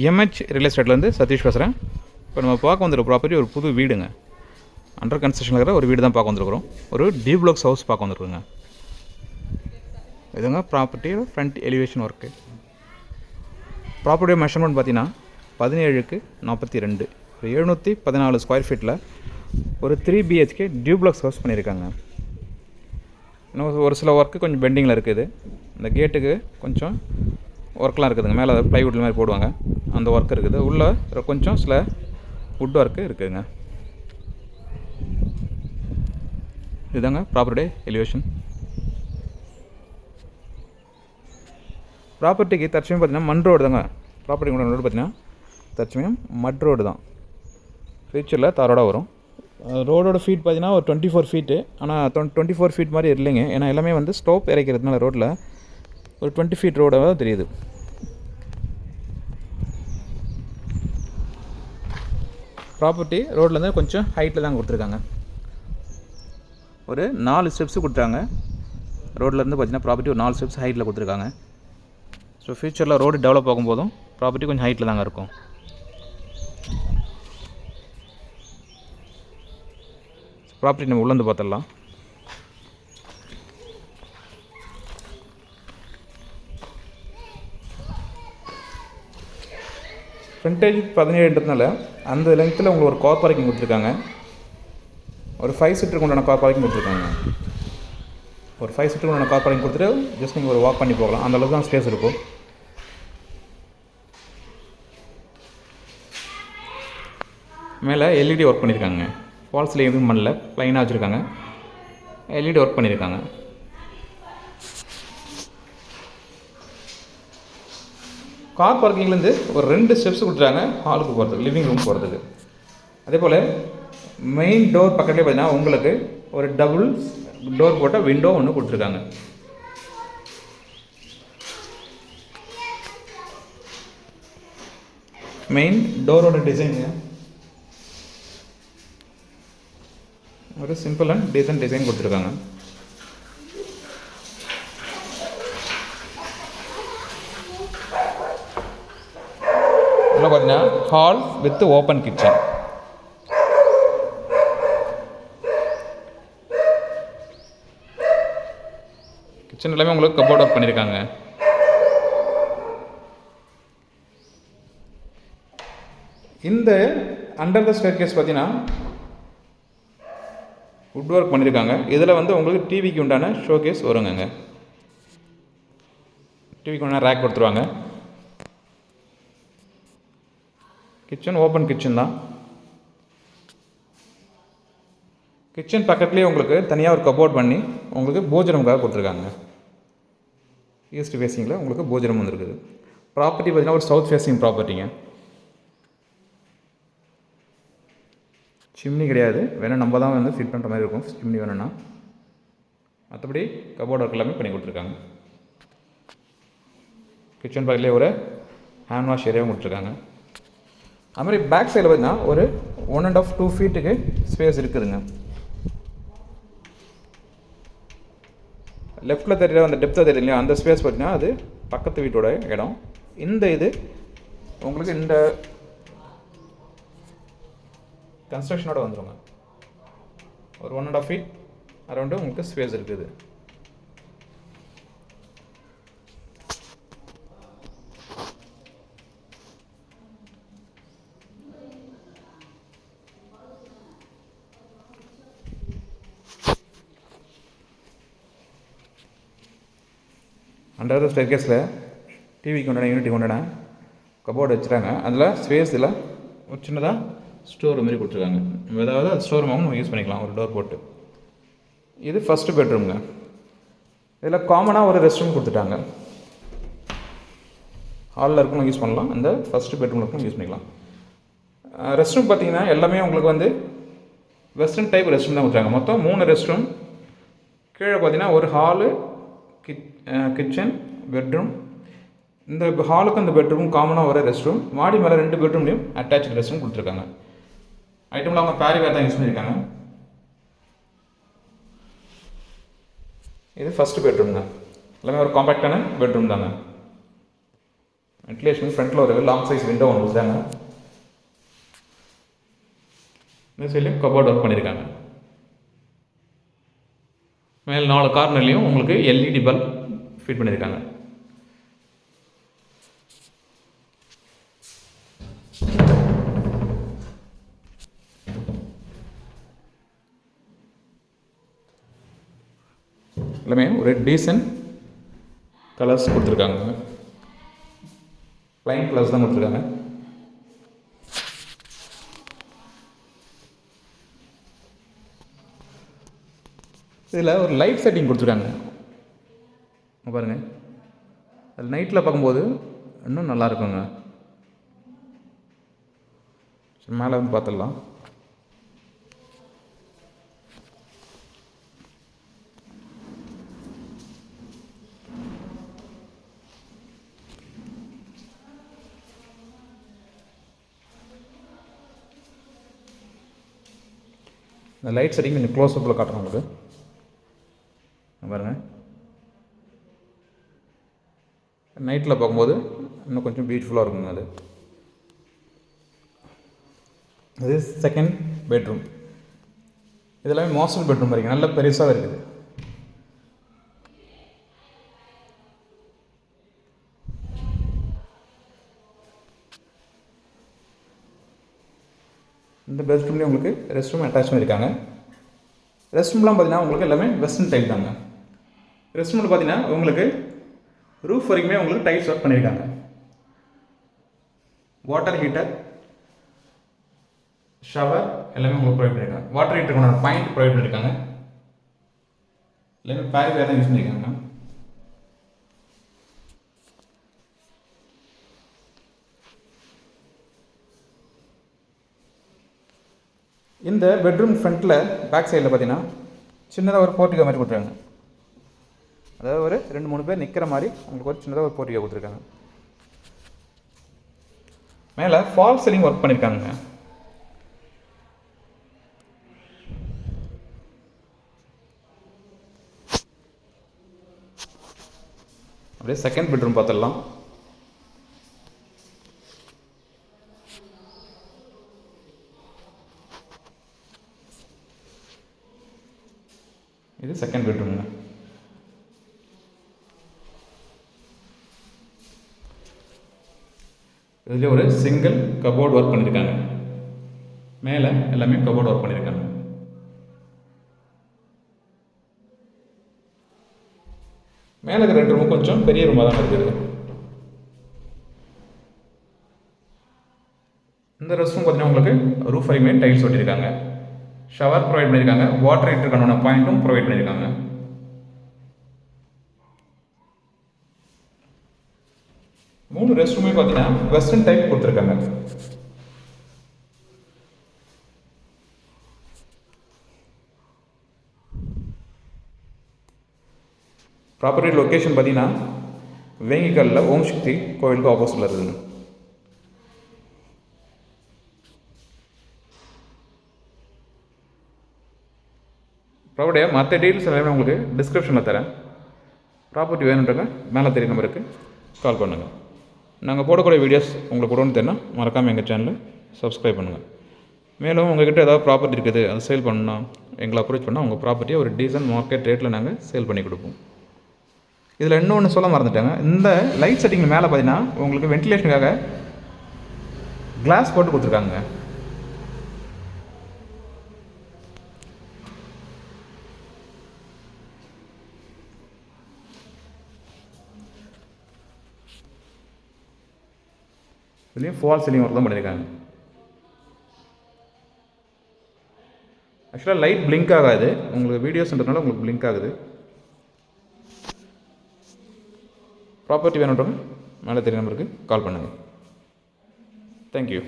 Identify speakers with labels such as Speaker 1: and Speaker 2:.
Speaker 1: MH real எஸ்டேட்லேருந்து Satish பேசுகிறேன். இப்போ நம்ம பார்க்க வந்துருக்க ப்ராப்பர்ட்டி ஒரு புது வீடுங்க. அண்டர் கன்ஸ்ட்ரக்ஷனில் இருக்கிற ஒரு வீடு தான் பார்க்க வந்துருக்குறோம். ஒரு டியூப்ளக்ஸ் ஹவுஸ் பார்க்க வந்துருக்குங்க. இதுங்க ப்ராப்பர்ட்டியோட ஃப்ரண்ட் எலிவேஷன் ஒர்க்கு. ப்ராப்பர்ட்டியோட மெஷர்மெண்ட் பார்த்தீங்கன்னா 17க்கு 42, ஒரு 714 ஸ்கொயர் ஃபீட்டில் ஒரு 3 BHK டியூப்ளக்ஸ் ஹவுஸ் பண்ணியிருக்காங்க. இன்னும் ஒரு சில ஒர்க்கு கொஞ்சம் பெண்டிங்கில் இருக்குது. இந்த கேட்டுக்கு கொஞ்சம் ஒர்க்லாம் இருக்குதுங்க. மேலே ப்ளைவுட் மாதிரி போடுவாங்க, அந்த ஒர்க் இருக்குது. உள்ளே கொஞ்சம் சில வுட் ஒர்க்கு இருக்குதுங்க. இதுதாங்க ப்ராப்பர்ட்டி எலிவேஷன். ப்ராப்பர்ட்டிக்கு தற்சமயம் பார்த்தீங்கன்னா மண் ரோடு தாங்க. ப்ராப்பர்ட்டி கூட ரோடு பார்த்தீங்கன்னா தற்சமயம் மட் ரோடு தான். ஃபியூச்சரில் தாரோட வரும். ரோடோட ஃபீட் பார்த்தீங்கன்னா ஒரு 24 ஃபீட்டு. ஆனால் 24 ஃபீட் மாதிரி இல்லைங்க. ஏன்னா எல்லாமே வந்து ஸ்டோப் இறக்கிறதுனால ரோட்டில் ஒரு 20 ஃபீட் ரோடாக தெரியுது. ப்ராப்பர்ட்டி ரோட்லேருந்து கொஞ்சம் ஹைட்டில் தான் கொடுத்துருக்காங்க. ஒரு 4 ஸ்டெப்ஸு கொடுத்துருக்காங்க. ரோட்லேருந்து பார்த்தீங்கன்னா ப்ராப்பர்ட்டி ஒரு 4 ஸ்டெப்ஸ் ஹைட்டில் கொடுத்துருக்காங்க. ஸோ ஃப்யூச்சரில் ரோடு டெவலப் ஆகும்போதும் ப்ராப்பர்ட்டி கொஞ்சம் ஹைட்டில் தாங்க இருக்கும். ப்ராப்பர்ட்டி நம்ம உள்ளேருந்து பார்த்துடலாம். ஃப்ரண்டேஜ் 17ன்றதுனால அந்த லென்த்தில் உங்களுக்கு ஒரு கார் பார்க்கிங் கொடுத்துருக்காங்க. ஒரு 5 சீட்டருக்கு உண்டான கார் பார்க்கிங் கொடுத்துருக்காங்க. ஒரு 5 சீட்டருக்கு உண்டான கார் பார்க்கிங் கொடுத்துட்டு ஜஸ்ட் நீங்கள் ஒரு வாக் பண்ணி போகலாம். அந்த அளவுக்கு தான் ஸ்பேஸ் இருக்கும். மேலே எல்இடி ஒர்க் பண்ணியிருக்காங்க. ஃபால்ஸில் எதுவும் பண்ணல, ப்ளைனாக வச்சுருக்காங்க. எல்இடி ஒர்க் பண்ணியிருக்காங்க. கார் பார்க்கிங்லேருந்து ஒரு 2 ஸ்டெப்ஸ் கொடுத்துருக்காங்க ஹாலுக்கு போகிறதுக்கு, லிவிங் ரூம் போகிறதுக்கு. அதே போல் மெயின் டோர் பக்கத்துலேயே பார்த்தீங்கன்னா உங்களுக்கு ஒரு டபுள் டோர் போட்ட விண்டோ ஒன்று கொடுத்துருக்காங்க. மெயின் டோரோட டிசைனுங்க ஒரு சிம்பிள் அண்ட் டீசன்ட் டிசைன் கொடுத்துருக்காங்க. பார்த்தீங்கன்னா hall with open kitchen. Kitchen எல்லாமே உங்களுக்கு கபோர்ட் ஒர்க் பண்ணியிருக்காங்க. இந்த அண்டர் த ஸ்டேர்கேஸ் பார்த்தீங்கன்னா வுட் ஒர்க் பண்ணியிருக்காங்க. இதில் வந்து உங்களுக்கு டிவிக்கு உண்டான ஷோகேஸ் வருங்க. டிவிக்கு உண்டான ரேக் கொடுத்துருவாங்க. கிச்சன் ஓப்பன் கிச்சன் தான். கிச்சன் பக்கத்துலேயே உங்களுக்கு தனியாக ஒரு கபோர்ட் பண்ணி உங்களுக்கு போஜனமுக்காக கொடுத்துருக்காங்க. ஈஸ்ட் ஃபேஸிங்கில் உங்களுக்கு போஜனம் வந்துருக்குது. ப்ராப்பர்ட்டி பார்த்திங்கன்னா ஒரு சவுத் ஃபேஸிங் ப்ராப்பர்ட்டிங்க. சிம்னி கிடையாது, வேணால் நம்ம தான் வந்து ஃபிட் பண்ணுற மாதிரி இருக்கும் சிம்னி வேணும்னா. மற்றபடி கபோர்ட் ஒர்க் எல்லாமே பண்ணி கொடுத்துருக்காங்க. கிச்சன் பக்கத்துலேயே ஒரு ஹேண்ட் வாஷ் ஏரியாவும் கொடுத்துருக்காங்க. அதுமாதிரி பேக் சைடில் பார்த்தீங்கன்னா ஒரு 1.5 2 ஃபீட்டுக்கு ஸ்பேஸ் இருக்குதுங்க. லெஃப்ட்டில் தெரியல அந்த டெப்த்தாக தெரியல இல்லையா, அந்த ஸ்பேஸ் பார்த்தீங்கன்னா அது பக்கத்து வீட்டோட இடம். இந்த இது உங்களுக்கு இந்த கன்ஸ்ட்ரக்ஷனோட வந்துடுங்க. ஒரு 1.5 ஃபீட் அரௌண்டு உங்களுக்கு ஸ்பேஸ் இருக்குது. அண்டர் ஸ்டேர்கேஸில் டிவிக்கு உண்டான யூனிட்டுக்கு உண்டான கபோர்டு வச்சுருக்காங்க. அதில் ஸ்பேஸில் ஒரு சின்னதாக ஸ்டோர் மாதிரி கொடுத்துருக்காங்க. ஏதாவது அது ஸ்டோர் ரூமாகவும் நம்ம யூஸ் பண்ணிக்கலாம் ஒரு டோர் போட்டு. இது ஃபஸ்ட்டு பெட்ரூம்ங்க. இதில் காமனாக ஒரு ரெஸ்ட் ரூம் கொடுத்துட்டாங்க. ஹாலில் இருக்கணும் யூஸ் பண்ணலாம், அந்த ஃபஸ்ட்டு பெட்ரூமில் இருக்கணும் யூஸ் பண்ணிக்கலாம். ரெஸ்ட் ரூம் பார்த்தீங்கன்னா எல்லாமே உங்களுக்கு வந்து வெஸ்டர்ன் டைப் ரெஸ்ட் ரூம் தான் கொடுத்துருக்காங்க. மொத்தம் 3 ரெஸ்ட் ரூம். கீழே பார்த்தீங்கன்னா ஒரு ஹாலு, கிச்சன், பெட்ரூம். இந்த ஹாலுக்கும் இந்த பெட்ரூம் காமனாக ஒரு ரெஸ்ட் ரூம். மாடி மேலே 2 பெட்ரூம்லேயும் அட்டாச் ரெஸ்ட் ரூம் கொடுத்துருக்காங்க. ஐட்டமில் அவங்க பேரி வேர் தான் யூஸ் பண்ணியிருக்காங்க. இது ஃபஸ்ட்டு பெட்ரூம்ங்க. எல்லாமே ஒரு காம்பேக்டான பெட்ரூம் தாங்க. வென்டிலேஷன் ஃப்ரண்ட்டில் ஒரு லாங் சைஸ் விண்டோ ஒன்று கொடுத்தாங்க. இந்த சைட்லேயும் கபோர்ட் ஒர்க் பண்ணியிருக்காங்க. மேலே 4 கார்னர்லேயும் உங்களுக்கு எல்இடி பல்ப் ஃபிட் பண்ணியிருக்காங்க. எல்லாமே ஒரு டீசன்ட் கலர்ஸ் கொடுத்துருக்காங்க. ப்ளைன் கலர்ஸ் தான் கொடுத்துருக்காங்க. இதில் ஒரு லைட் செட்டிங் கொடுத்துருக்காங்க பாருங்கள். அது நைட்டில் பார்க்கும்போது இன்னும் நல்லா இருக்குங்க. மேலே வந்து பார்த்துடலாம். இந்த லைட் செட்டிங் கொஞ்சம் க்ளோஸ்அப்பில் காட்டுறேன் உங்களுக்கு பாருங்கள். நைட்டில் பார்க்கும்போது இன்னும் கொஞ்சம் பியூட்டிஃபுல்லாக இருக்குங்க. அது செகண்ட் பெட்ரூம். இதெல்லாமே மாஸ்டர் பெட்ரூம் பாருங்க, நல்ல பெருசாக இருக்குது. இந்த பெட்ரூம்லேயும் உங்களுக்கு ரெஸ்ட் ரூம் அட்டாச் பண்ணியிருக்காங்க. ரெஸ்ட் ரூம்லாம் பார்த்தீங்கன்னா உங்களுக்கு எல்லாமே வெஸ்டர்ன் டைப் தாங்க. ரெஸ்ட் ரூமில் பார்த்தீங்கன்னா உங்களுக்கு ரூஃப் வரைக்குமே உங்களுக்கு டைல்ஸ் ஒர்க் பண்ணியிருக்காங்க. வாட்டர் ஹீட்டர், ஷவர் எல்லாமே உங்களுக்கு ப்ரொவைட் பண்ணியிருக்காங்க. வாட்டர் ஹீட்டருக்கான பாயிண்ட் ப்ரொவைட் பண்ணியிருக்காங்க. எல்லாமே பேரிவேர் தான் யூஸ் பண்ணியிருக்காங்க. இந்த பெட்ரூம் ஃப்ரண்ட்டில் பேக் சைடில் பார்த்தீங்கன்னா சின்னதாக ஒரு போர்ட்டிகோ மாதிரி கொடுத்துருக்காங்க. அதாவது ஒரு 2-3 பேர் நிற்கிற மாதிரி உங்களுக்கு ஒரு சின்னதாக ஒரு போர்ட்டிகோ கொடுத்துருக்காங்க. மேலே ஃபால் சீலிங் ஒர்க் பண்ணியிருக்காங்க. அப்படியே செகண்ட் பெட்ரூம் பார்த்துடலாம். இது செகண்ட் பெட்ரூம்ங்க. இதில் ஒரு சிங்கிள் கபோர்ட் ஒர்க் பண்ணியிருக்காங்க. மேலே எல்லாமே கபோர்ட் ஒர்க் பண்ணியிருக்காங்க. மேலே இருக்கிற 2 ரூமும் கொஞ்சம் பெரிய ரூமாக தான் இருக்குது. இந்த ரெஸ்ட் ரூம் பார்த்தீங்கன்னா உங்களுக்கு ரூஃப் வரைக்குமே டைல்ஸ் ஒட்டியிருக்காங்க. ஷவர் ப்ரொவைட் பண்ணியிருக்காங்க. வாட்டர் ஹீட்டருக்கான பாயிண்ட்டும் ப்ரொவைட் பண்ணியிருக்காங்க. மூணு ரெஸ்ட் ரூமே பார்த்தீங்கன்னா வெஸ்டர்ன் டைப் கொடுத்துருக்காங்க. ப்ராப்பர்ட்டி லொக்கேஷன் பார்த்தீங்கன்னா வேங்கிக்கல்லில் ஓம் சக்தி கோவிலுக்கு ஆப்போசிட்டில் இருக்குதுங்க. ப்ராப்பர்ட்டியாக மற்ற டீட்டெயில்ஸ் எல்லாமே உங்களுக்கு டிஸ்கிரிப்ஷனில் தரேன். ப்ராப்பர்ட்டி வேணுன்றங்க மேலே தெரிய நம்பருக்கு கால் பண்ணுங்கள். நாங்கள் போடக்கூடிய வீடியோஸ் உங்களுக்கு உடனே தெரியும்னா மறக்காமல் எங்கள் சேனலை சப்ஸ்கிரைப் பண்ணுங்கள். மேலும் உங்கள்கிட்ட ஏதாவது ப்ராப்பர்ட்டி இருக்குது அது சேல் பண்ணால் எங்களை அப்ரோச் பண்ணால் உங்கள் ப்ராப்பர்ட்டியை ஒரு டீசன்ட் மார்க்கெட் ரேட்டில் நாங்கள் சேல் பண்ணி கொடுப்போம். இதில் இன்னொன்று சொல்ல மறந்துட்டாங்க. இந்த லைட் செட்டிங் மேலே பார்த்தீங்கன்னா உங்களுக்கு வென்டிலேஷனுக்காக கிளாஸ் போட்டு கொடுத்துருக்காங்க. இதுலேயும் ஃபால் சீலிங் ஒர்க் தான் பண்ணியிருக்காங்க. ஆக்சுவலாக லைட் பிளிங்க் ஆகாது, உங்களுக்கு வீடியோஸ்ன்றதுனால உங்களுக்கு பிளிங்க் ஆகுது. ப்ராப்பர்ட்டி வேணுன்றவங்க மேலே தெரிய நம்பருக்கு கால் பண்ணுங்கள். தேங்க்யூ.